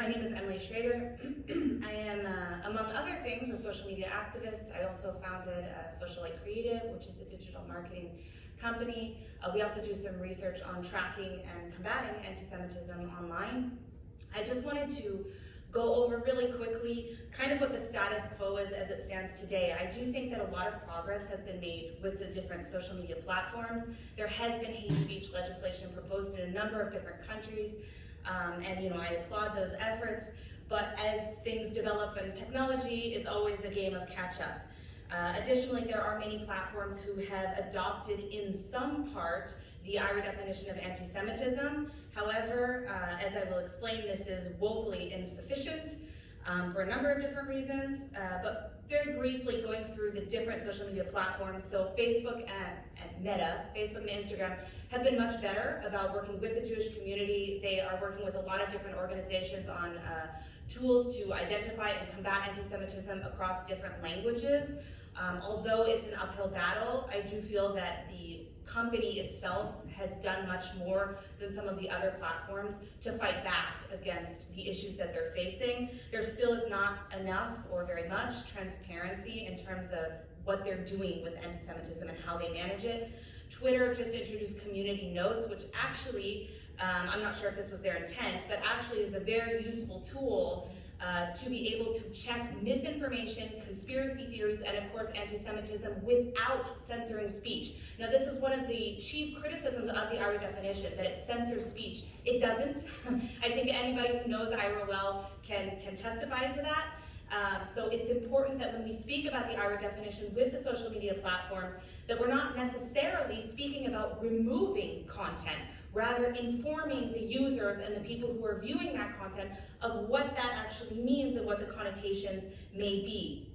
My name is Schrader. I am, among other things, a social media activist. I also founded Socialite Creative, which is a digital marketing company. We also do some research on tracking and combating anti-Semitism online. I just wanted to go over really quickly kind of what the status quo is as it stands today. I do think that a lot of progress has been made with the different social media platforms. There has been hate speech legislation proposed in a number of different countries, and I applaud those efforts, but as things develop in technology, it's always a game of catch up. Additionally, there are many platforms who have adopted in some part the IHRA definition of anti-Semitism. However, as I will explain, this is woefully insufficient for a number of different reasons, but very briefly going through the different social media platforms. So Facebook and Meta, Facebook and Instagram, have been much better about working with the Jewish community. They are working with a lot of different organizations on tools to identify and combat anti-Semitism across different languages. Although it's an uphill battle, I do feel that the company itself has done much more than some of the other platforms to fight back against the issues that they're facing. There still is not enough or very much transparency in terms of what they're doing with anti-Semitism and how they manage it. Twitter just introduced community notes, which actually, I'm not sure if this was their intent, but actually is a very useful tool to be able to check misinformation, conspiracy theories, and of course anti-Semitism without censoring speech. Now this is one of the chief criticisms of the IHRA definition, that it censors speech. It doesn't. I think anybody who knows IHRA well can testify to that. So it's important that when we speak about the IHRA definition with the social media platforms, that we're not necessarily speaking about removing content, rather informing the users and the people who are viewing that content of what that actually means and what the connotations may be.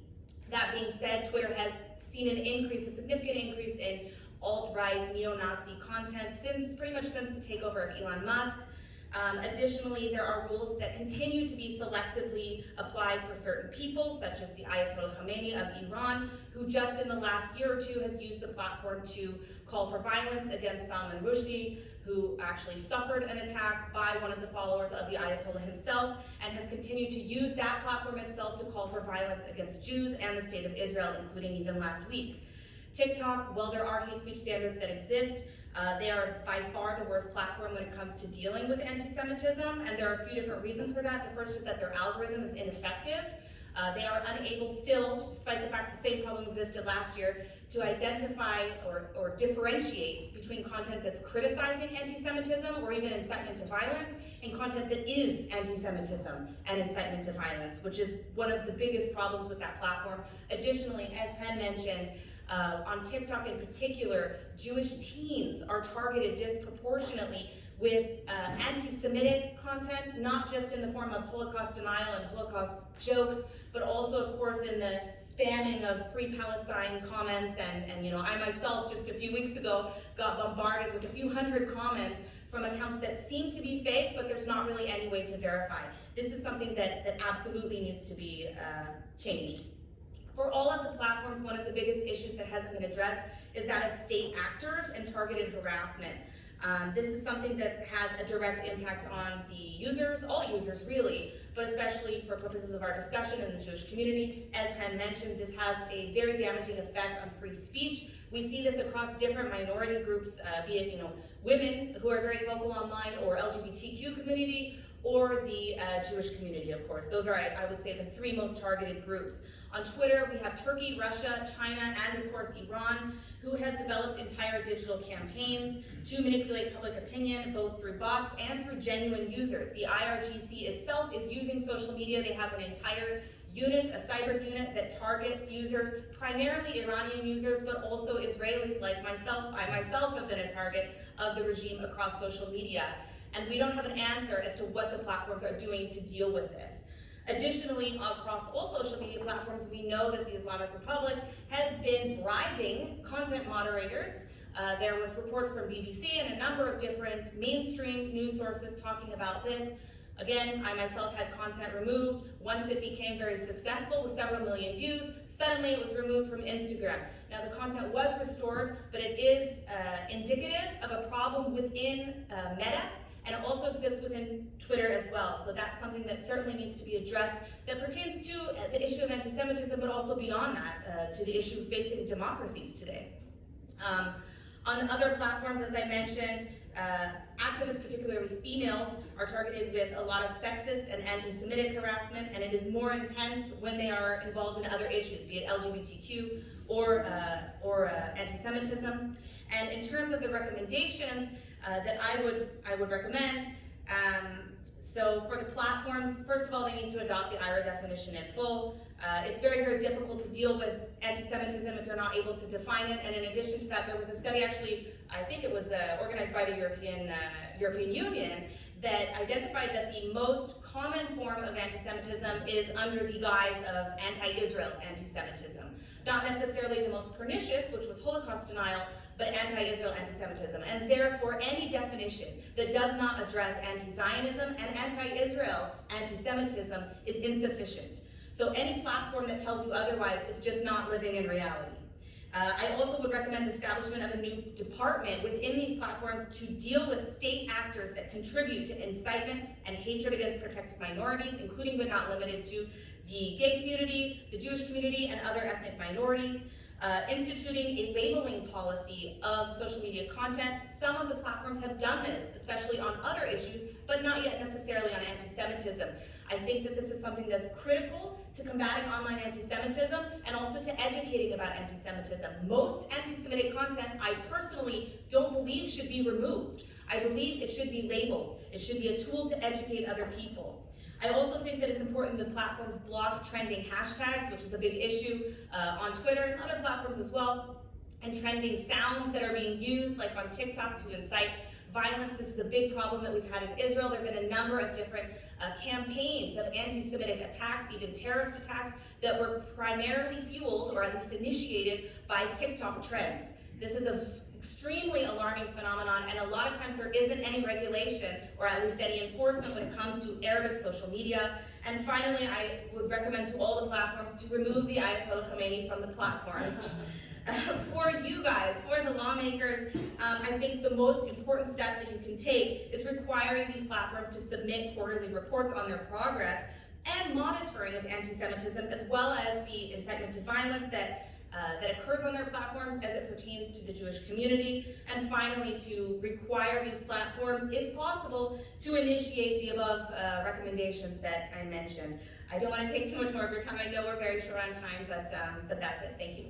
That being said, Twitter has seen an increase, a significant increase in alt-right, neo-Nazi content pretty much since the takeover of Elon Musk. Additionally, there are rules that continue to be selectively applied for certain people, such as the Ayatollah Khamenei of Iran, who just in the last year or two has used the platform to call for violence against Salman Rushdie, who actually suffered an attack by one of the followers of the Ayatollah himself, and has continued to use that platform itself to call for violence against Jews and the state of Israel, including even last week. TikTok, while there are hate speech standards that exist, they are by far the worst platform when it comes to dealing with anti-Semitism, and there are a few different reasons for that. The first is that their algorithm is ineffective. They are unable still, despite the fact the same problem existed last year, to identify or differentiate between content that's criticizing anti-Semitism or even incitement to violence and content that is anti-Semitism and incitement to violence, which is one of the biggest problems with that platform. Additionally, as Hen mentioned, on TikTok in particular, Jewish teens are targeted disproportionately with anti-Semitic content, not just in the form of Holocaust denial and Holocaust jokes, but also, of course, in the spamming of Free Palestine comments. And I myself, just a few weeks ago, got bombarded with a few hundred comments from accounts that seem to be fake, but there's not really any way to verify. This is something that absolutely needs to be changed. For all of the platforms, one of the biggest issues that hasn't been addressed is that of state actors and targeted harassment. This is something that has a direct impact on the users, all users really, but especially for purposes of our discussion in the Jewish community. As Hen mentioned, this has a very damaging effect on free speech. We see this across different minority groups, be it women who are very vocal online, or LGBTQ community, or the Jewish community, of course. Those are, I would say, the three most targeted groups. On Twitter, we have Turkey, Russia, China, and of course Iran, who have developed entire digital campaigns to manipulate public opinion, both through bots and through genuine users. The IRGC itself is using social media. They have an entire unit, a cyber unit, that targets users, primarily Iranian users, but also Israelis like myself. I myself have been a target of the regime across social media. And we don't have an answer as to what the platforms are doing to deal with this. Additionally, across all social media platforms, we know that the Islamic Republic has been bribing content moderators. There was reports from BBC and a number of different mainstream news sources talking about this. Again, I myself had content removed. Once it became very successful with several million views, suddenly it was removed from Instagram. Now the content was restored, but it is indicative of a problem within Meta and it also exists within Twitter as well. So that's something that certainly needs to be addressed that pertains to the issue of anti-Semitism, but also beyond that, to the issue facing democracies today. On other platforms, as I mentioned, activists, particularly females, are targeted with a lot of sexist and anti-Semitic harassment, and it is more intense when they are involved in other issues, be it LGBTQ or anti-Semitism. And in terms of the recommendations that I would recommend, so for the platforms, first of all, they need to adopt the IHRA definition in full. It's very, very difficult to deal with anti-Semitism if you're not able to define it. And in addition to that, there was a study actually, I think it was organized by the European Union, that identified that the most common form of anti-Semitism is under the guise of anti-Israel anti-Semitism. Not necessarily the most pernicious, which was Holocaust denial, but anti-Israel anti-Semitism. And therefore, any definition that does not address anti-Zionism and anti-Israel anti-Semitism is insufficient. So any platform that tells you otherwise is just not living in reality. I also would recommend the establishment of a new department within these platforms to deal with state actors that contribute to incitement and hatred against protected minorities, including but not limited to the gay community, the Jewish community, and other ethnic minorities. Instituting a labeling policy of social media content. Some of the platforms have done this, especially on other issues, but not yet necessarily on anti-Semitism. I think that this is something that's critical to combating online anti-Semitism and also to educating about anti-Semitism. Most anti-Semitic content, I personally don't believe should be removed. I believe it should be labeled. It should be a tool to educate other people. I also think that it's important that platforms block trending hashtags, which is a big issue on Twitter and other platforms as well, and trending sounds that are being used, like on TikTok, to incite violence. This is a big problem that we've had in Israel. There have been a number of different campaigns of anti-Semitic attacks, even terrorist attacks, that were primarily fueled, or at least initiated, by TikTok trends. This is an extremely alarming phenomenon, and a lot of times there isn't any regulation, or at least any enforcement when it comes to Arabic social media. And finally, I would recommend to all the platforms to remove the Ayatollah Khomeini from the platforms. For you guys, for the lawmakers, I think the most important step that you can take is requiring these platforms to submit quarterly reports on their progress and monitoring of anti-Semitism, as well as the incitement to violence that occurs on their platforms as it pertains to the Jewish community. And finally, to require these platforms, if possible, to initiate the above recommendations that I mentioned. I don't want to take too much more of your time. I know we're very short on time, but that's it. Thank you.